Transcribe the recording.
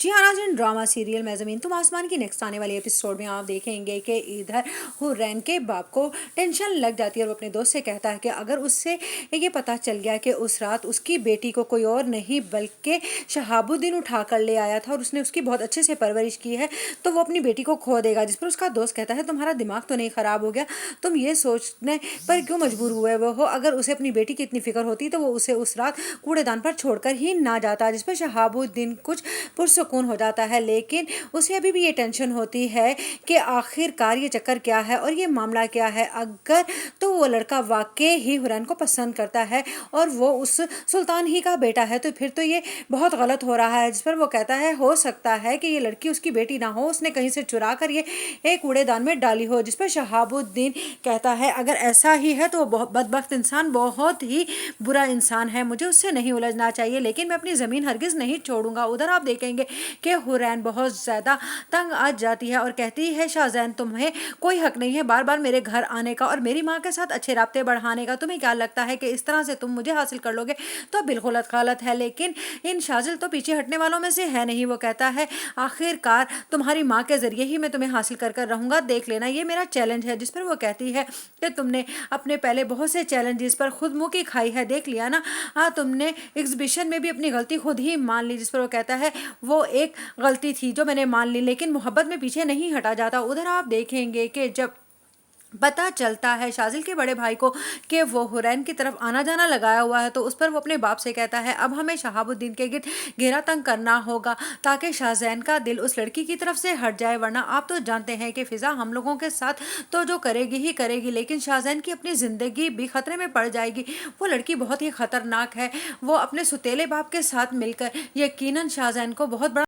जी हाँ नाज़रीन, drama serial मैं ज़मीन तुम आसमान की नेक्स्ट आने वाले एपिसोड में आप देखेंगे कि इधर हुरैन के बाप को टेंशन लग जाती है और वो अपने दोस्त से कहता है कि अगर उससे ये पता चल गया कि उस रात उसकी बेटी को कोई और नहीं बल्कि शहाबुद्दीन उठा कर ले आया था और उसने उसकी बहुत अच्छे से परवरिश की है तो वो अपनी बेटी को खो देगा। जिस पर उसका दोस्त कहता है तुम्हारा दिमाग तो नहीं ख़राब हो गया, तुम ये सोचने पर क्यों मजबूर हुए हो, अगर उसे अपनी बेटी की इतनी फिक्र होती तो वो उसे उस रात कूड़ेदान पर छोड़कर ही ना जाता। जिस पर शहाबुद्दीन कुछ पुरसुकून हो जाता है, लेकिन उसे अभी भी ये टेंशन होती है कि आखिरकार ये चक्कर क्या है और ये मामला क्या है। अगर तो वो लड़का वाकई ही हुरैन को पसंद करता है और वो उस सुल्तान ही का बेटा है तो फिर तो ये बहुत गलत हो रहा है। जिस पर वो कहता है हो सकता है कि ये लड़की उसकी बेटी ना हो, उसने कहीं से चुरा कर ये एक कूड़ेदान में डाली हो। जिस पर शहाबुद्दीन कहता है अगर ऐसा ही है तो वो बदबख्त इंसान बहुत ही बुरा इंसान है, मुझे उससे नहीं उलझना चाहिए, लेकिन मैं अपनी ज़मीन हरगिज़ नहीं छोड़ूंगा। उधर आप देखेंगे कि हुरैन बहुत ज़्यादा तंग आ जाती है और कहती है शाहज़ैन तुम्हें कोई हक नहीं है बार बार मेरे घर आने का और मेरी माँ के साथ अच्छे राब्ते बढ़ाने का। तुम्हें क्या लगता है कि इस तरह से तुम मुझे हासिल कर लोगे? तो बिल्कुल गलत है, लेकिन इन शाजिल तो पीछे हटने वालों में से है नहीं। वो कहता है आखिरकार तुम्हारी माँ के ज़रिए ही मैं तुम्हें हासिल कर कर रहूँगा, देख लेना ये मेरा चैलेंज है। जिस पर वो कहती है कि तुमने अपने पहले बहुत से चैलेंजेस पर खुद मुँह की खाई है, देख लिया ना। हाँ, तुमने एग्जीबिशन में भी अपनी गलती खुद ही मान ली। जिस पर वो कहता है वो एक गलती थी जो मैंने मान ली, लेकिन मोहब्बत में पीछे नहीं हटा जाता। उधर आप देखेंगे कि जब पता चलता है शाजिल के बड़े भाई को कि वो हुरैन की तरफ आना जाना लगाया हुआ है तो उस पर वो अपने बाप से कहता है अब हमें शहाबुद्दीन के गिर्द घेरा तंग करना होगा ताकि शाहजैन का दिल उस लड़की की तरफ से हट जाए, वरना आप तो जानते हैं कि फिजा हम लोगों के साथ तो जो करेगी ही करेगी, लेकिन शाहजैन की अपनी ज़िंदगी भी खतरे में पड़ जाएगी। वो लड़की बहुत ही खतरनाक है, वो अपने सुतेले बाप के साथ मिलकर यकीनन शाहजैन को बहुत बड़ा